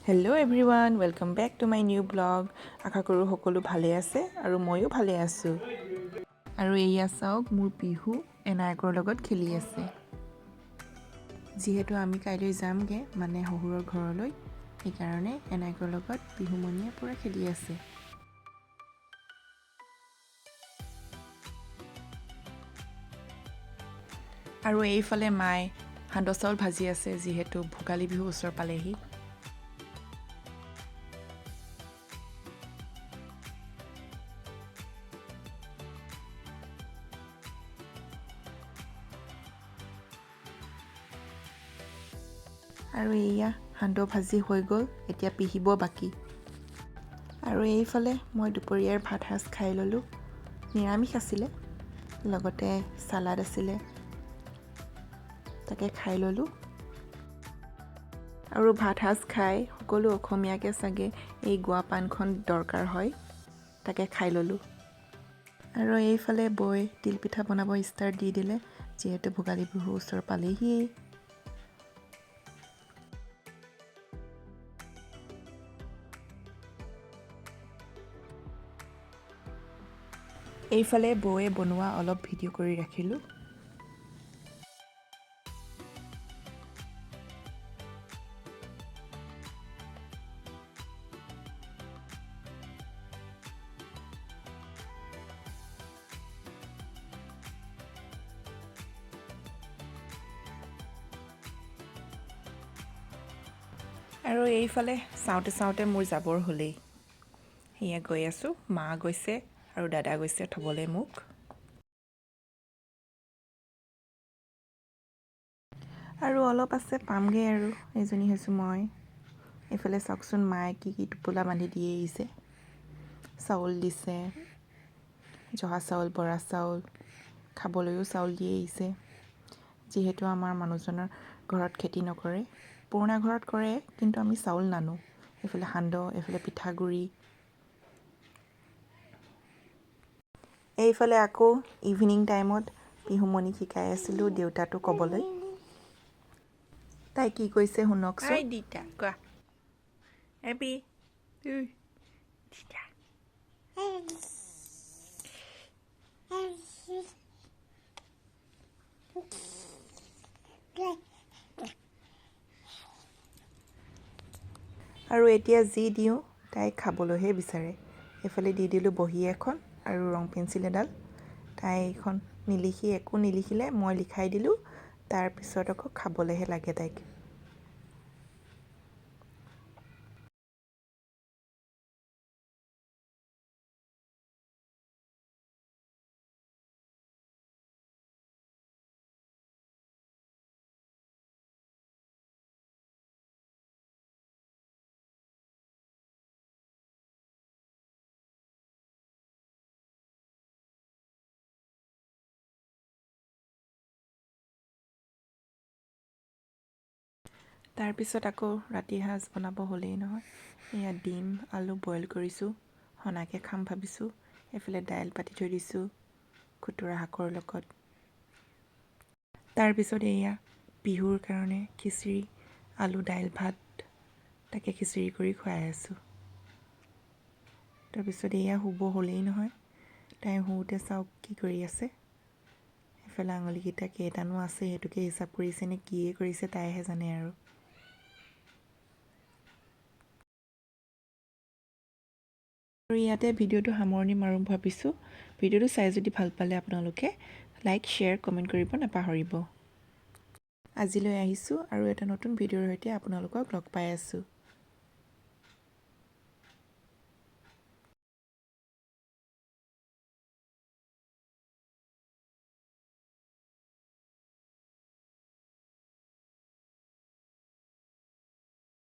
Hello everyone, welcome back to my new blog. আশা কৰোঁ সকলো ভালে আছে আৰু ময়ো ভালে আছোঁ। আৰু এয়া চাওক মোৰ পিহু এনায়কৰ লগত খেলি আছে। যিহেতু আমি কাইলৈ যামগে মানে শহুৰৰ ঘৰলৈ, সেইকাৰণে এনায়কৰ লগত পিহুমণিয়ে পুৰা খেলি আছে। আৰু এইফালে মায়ে সান্দহ চাউল ভাজি আছে যিহেতু ভোগালী বিহু ওচৰ পালেহি। আৰু এয়া সান্দহ ভাজি হৈ গ'ল, এতিয়া পিহিব বাকী। আৰু এইফালে মই দুপৰীয়াৰ ভাত সাজ খাই ল'লোঁ। নিৰামিষ আছিলে, লগতে চালাড আছিলে, তাকে খাই ল'লোঁ। আৰু ভাত সাজ খাই সকলো অসমীয়াকে চাগে এই গুৱা পাণখন দৰকাৰ হয়, তাকে খাই ল'লোঁ। আৰু এইফালে বৈ তিলপিঠা বনাব ষ্টাৰ্ট দি দিলে, যিহেতু ভোগালী বিহু ওচৰ পালেহিয়েই। এইফালে বৌয়ে বনোৱা অলপ ভিডিঅ' কৰি ৰাখিলোঁ। আৰু এইফালে চাওঁতে চাওঁতে মোৰ যাবৰ হ'লেই। সেয়া গৈ আছোঁ, মা গৈছে আৰু দাদা গৈছে থ'বলৈ মোক। আৰু অলপ আছে পামগৈ আৰু এইজনী হৈছোঁ মই। এইফালে চাওকচোন মায়ে কি কি টোপোলা বান্ধি দি আহিছে। চাউল দিছে, জহা চাউল, বৰা চাউল, খাবলৈও চাউল দি আহিছে। যিহেতু আমাৰ মানুহজনৰ ঘৰত খেতি নকৰে, পুৰণা ঘৰত কৰে, কিন্তু আমি চাউল নানো। এইফালে সান্দহ, এইফালে পিঠাগুড়ি। এইফালে আকৌ ইভিনিং টাইমত পিহুমণিক শিকাই আছিলোঁ দেউতাটো ক'বলৈ। তাই কি কৈছে শুনকচোন। হাই দিতা, কোৱা। এপি, দিতা। আৰু এতিয়া যি দিওঁ তাই খাবলৈহে বিচাৰে। এইফালে দি দিলোঁ বহী এখন আৰু ৰং পেঞ্চিল এডাল। তাই এইখন নিলিখি একো নিলিখিলে মই লিখাই দিলোঁ, তাৰপিছত আকৌ খাবলৈহে লাগে তাইক। তাৰপিছত আকৌ ৰাতি সাঁজ বনাব হ'লেই নহয়। এয়া ডিম আলু বইল কৰিছোঁ, সনাকৈ খাম ভাবিছোঁ। এইফালে দাইল পাতি থৈ দিছোঁ খুতুৰা শাকৰ লগত। তাৰপিছত এয়া বিহুৰ কাৰণে খিচিৰি, আলু দাইল ভাত, তাকে খিচিৰি কৰি খুৱাই আছোঁ। তাৰপিছত এয়া শুব হ'লেই নহয়। তাই শুওঁতে চাওক কি কৰি আছে। এইফালে আঙুলিকেইটা কেইটানো আছে সেইটোকে হিচাপ কৰিছে নে কিয়ে কৰিছে তাইহে জানে আৰু। আৰু ইয়াতে ভিডিঅ'টো সামৰণি মাৰোঁ ভাবিছোঁ। ভিডিঅ'টো চাই যদি ভাল পালে আপোনালোকে লাইক, শ্বেয়াৰ, কমেণ্ট কৰিব নাপাহৰিব। আজিলৈ আহিছোঁ আৰু এটা নতুন ভিডিঅ'ৰ সৈতে আপোনালোকক লগ পাই আছোঁ।